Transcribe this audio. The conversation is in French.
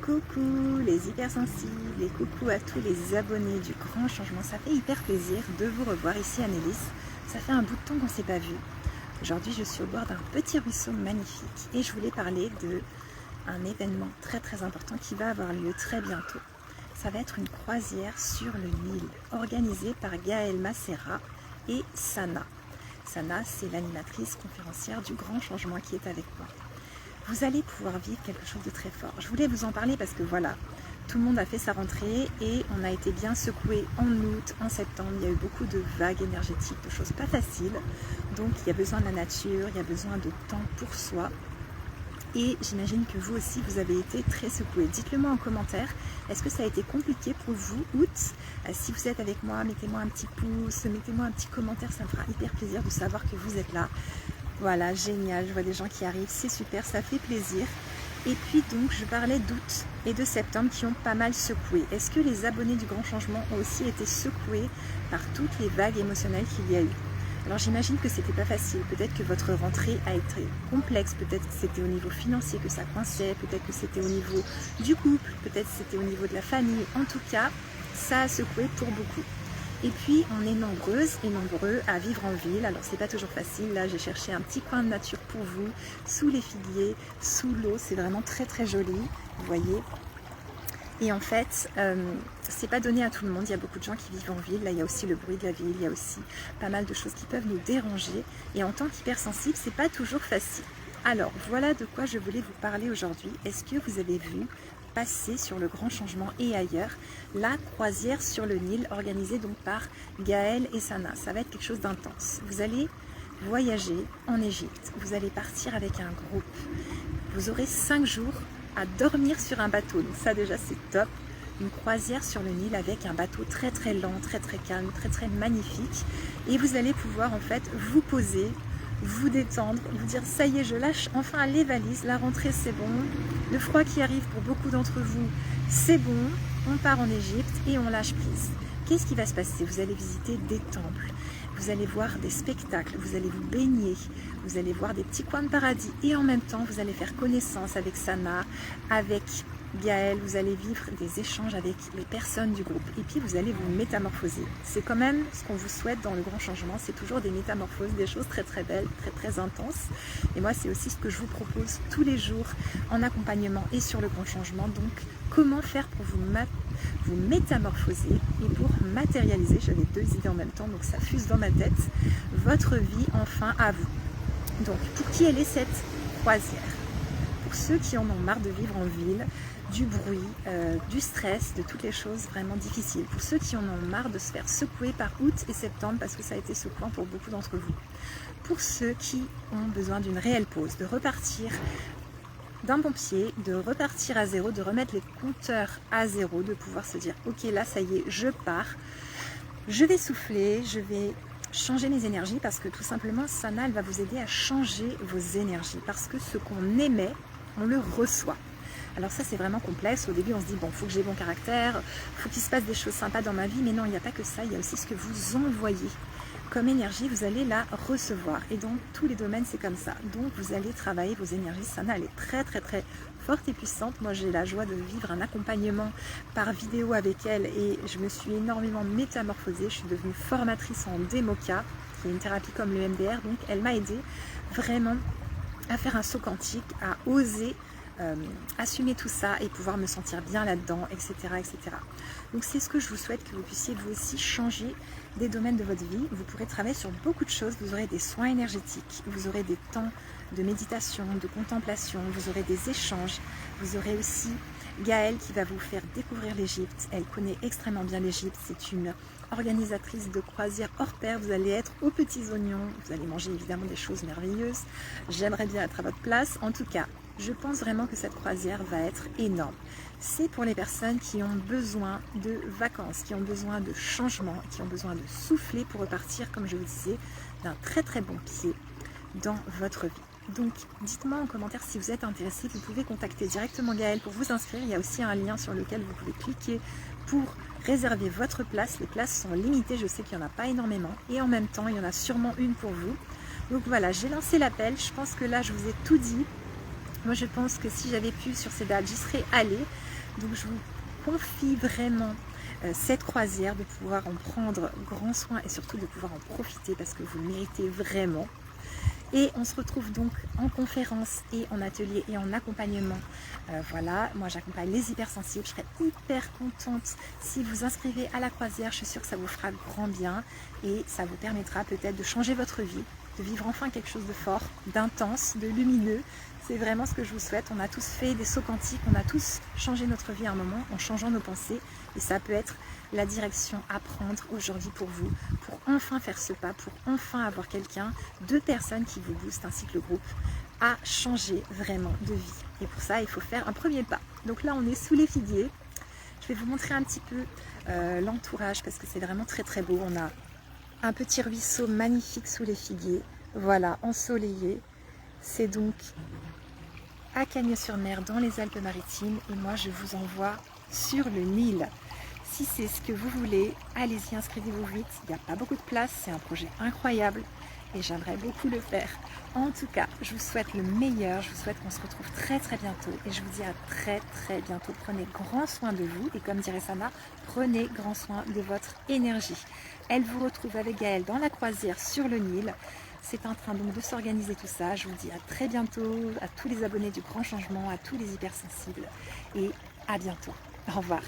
Coucou les hypersensibles et coucou à tous les abonnés du Grand Changement. Ça fait hyper plaisir de vous revoir ici à Nélis. Ça fait un bout de temps qu'on ne s'est pas vu. Aujourd'hui je suis au bord d'un petit ruisseau magnifique et je voulais parler d'un événement très important qui va avoir lieu très bientôt. Ça va être une croisière sur le Nil organisée par Gaëlle Macera et Sana. Sana, c'est l'animatrice conférencière du Grand Changement qui est avec moi. Vous allez pouvoir vivre quelque chose de très fort. Je voulais vous en parler parce que voilà, tout le monde a fait sa rentrée et on a été bien secoué en août, en septembre. Il y a eu beaucoup de vagues énergétiques, de choses pas faciles. Donc il y a besoin de la nature, il y a besoin de temps pour soi. Et j'imagine que vous aussi, vous avez été très secoué. Dites-le moi en commentaire. Est-ce que ça a été compliqué pour vous, août? Si vous êtes avec moi, mettez-moi un petit pouce, mettez-moi un petit commentaire. Ça me fera hyper plaisir de savoir que vous êtes là. Voilà, génial, je vois des gens qui arrivent, c'est super, ça fait plaisir. Et puis donc, je parlais d'août et de septembre qui ont pas mal secoué. Est-ce que les abonnés du Grand Changement ont aussi été secoués par toutes les vagues émotionnelles qu'il y a eu? Alors j'imagine que c'était pas facile, peut-être que votre rentrée a été complexe, peut-être que c'était au niveau financier que ça coinçait, peut-être que c'était au niveau du couple, peut-être que c'était au niveau de la famille. En tout cas, ça a secoué pour beaucoup. Et puis on est nombreuses et nombreux à vivre en ville, alors c'est pas toujours facile, là j'ai cherché un petit coin de nature pour vous, sous les figuiers, sous l'eau, c'est vraiment très joli, vous voyez. Et en fait, c'est pas donné à tout le monde, il y a beaucoup de gens qui vivent en ville, là il y a aussi le bruit de la ville, il y a aussi pas mal de choses qui peuvent nous déranger, et en tant qu'hypersensible, c'est pas toujours facile. Alors voilà de quoi je voulais vous parler aujourd'hui. Est-ce que vous avez vu passer sur le Grand Changement et ailleurs la croisière sur le Nil organisée donc par Gaëlle et Sana? Ça va être quelque chose d'intense. Vous allez voyager en Égypte, vous allez partir avec un groupe, vous aurez 5 jours à dormir sur un bateau, donc ça déjà c'est top. Une croisière sur le Nil avec un bateau très lent, très calme, très magnifique, et vous allez pouvoir en fait vous poser, vous détendre, vous dire ça y est, je lâche enfin les valises, la rentrée c'est bon, le froid qui arrive pour beaucoup d'entre vous c'est bon, on part en Égypte et on lâche prise. Qu'est-ce qui va se passer? Vous allez visiter des temples, vous allez voir des spectacles, vous allez vous baigner, vous allez voir des petits coins de paradis et en même temps vous allez faire connaissance avec Sana, avec Gaëlle, vous allez vivre des échanges avec les personnes du groupe et puis vous allez vous métamorphoser. C'est quand même ce qu'on vous souhaite dans le Grand Changement, c'est toujours des métamorphoses, des choses très belles, très intenses. Et moi c'est aussi ce que je vous propose tous les jours en accompagnement et sur le Grand Changement. Donc comment faire pour vous métamorphoser et pour matérialiser, j'avais 2 idées en même temps donc ça fuse dans ma tête, votre vie enfin à vous. Donc pour qui elle est cette croisière? Pour ceux qui en ont marre de vivre en ville, du bruit, du stress, de toutes les choses vraiment difficiles. Pour ceux qui en ont marre de se faire secouer par août et septembre parce que ça a été secouant pour beaucoup d'entre vous. Pour ceux qui ont besoin d'une réelle pause, de repartir d'un bon pied, de repartir à zéro, de remettre les compteurs à zéro, de pouvoir se dire ok là ça y est, je pars, je vais souffler, je vais changer mes énergies parce que tout simplement Sana elle va vous aider à changer vos énergies parce que ce qu'on émet, on le reçoit. Alors ça c'est vraiment complexe, au début on se dit bon faut que j'ai bon caractère, faut qu'il se passe des choses sympas dans ma vie, mais non il n'y a pas que ça, il y a aussi ce que vous envoyez comme énergie, vous allez la recevoir et dans tous les domaines c'est comme ça, donc vous allez travailler vos énergies. Sana elle est très forte et puissante. Moi j'ai la joie de vivre un accompagnement par vidéo avec elle et je me suis énormément métamorphosée, je suis devenue formatrice en Demoka qui est une thérapie comme le MDR, donc elle m'a aidé vraiment à faire un saut quantique, à oser assumer tout ça et pouvoir me sentir bien là-dedans, etc. Donc c'est ce que je vous souhaite, que vous puissiez vous aussi changer des domaines de votre vie. Vous pourrez travailler sur beaucoup de choses, vous aurez des soins énergétiques, vous aurez des temps de méditation, de contemplation, vous aurez des échanges, vous aurez aussi Gaëlle qui va vous faire découvrir l'Égypte. Elle connaît extrêmement bien l'Égypte, c'est une organisatrice de croisière hors pair, vous allez être aux petits oignons, vous allez manger évidemment des choses merveilleuses. J'aimerais bien être à votre place, en tout cas je pense vraiment que cette croisière va être énorme. C'est pour les personnes qui ont besoin de vacances, qui ont besoin de changement, qui ont besoin de souffler pour repartir, comme je vous disais, d'un très bon pied dans votre vie. Donc dites-moi en commentaire si vous êtes intéressé, vous pouvez contacter directement Gaëlle pour vous inscrire. Il y a aussi un lien sur lequel vous pouvez cliquer pour réserver votre place. Les places sont limitées, je sais qu'il n'y en a pas énormément et en même temps il y en a sûrement une pour vous. Donc voilà, j'ai lancé l'appel, je pense que là je vous ai tout dit. Moi je pense que si j'avais pu sur ces dates, j'y serais allée. Donc je vous confie vraiment cette croisière, de pouvoir en prendre grand soin et surtout de pouvoir en profiter parce que vous le méritez vraiment. Et on se retrouve donc en conférence et en atelier et en accompagnement. Voilà, moi j'accompagne les hypersensibles. Je serais hyper contente si vous inscrivez à la croisière. Je suis sûre que ça vous fera grand bien et ça vous permettra peut-être de changer votre vie, de vivre enfin quelque chose de fort, d'intense, de lumineux. C'est vraiment ce que je vous souhaite. On a tous fait des sauts quantiques, on a tous changé notre vie à un moment en changeant nos pensées. Et ça peut être la direction à prendre aujourd'hui pour vous, pour enfin faire ce pas, pour enfin avoir quelqu'un, 2 personnes qui vous boostent, ainsi que le groupe, à changer vraiment de vie. Et pour ça, il faut faire un premier pas. Donc là, on est sous les figuiers. Je vais vous montrer un petit peu l'entourage parce que c'est vraiment très très beau. On a un petit ruisseau magnifique sous les figuiers, voilà, ensoleillé. C'est donc à Cagnes-sur-Mer dans les Alpes-Maritimes et moi je vous envoie sur le Nil. Si c'est ce que vous voulez, allez-y, inscrivez-vous vite, il n'y a pas beaucoup de place, c'est un projet incroyable et j'aimerais beaucoup le faire. En tout cas, je vous souhaite le meilleur, je vous souhaite qu'on se retrouve très très bientôt et je vous dis à très très bientôt. Prenez grand soin de vous et comme dirait Sana, prenez grand soin de votre énergie. Elle vous retrouve avec Gaëlle dans la croisière sur le Nil. C'est en train donc de s'organiser tout ça. Je vous dis à très bientôt, à tous les abonnés du Grand Changement, à tous les hypersensibles et à bientôt. Au revoir.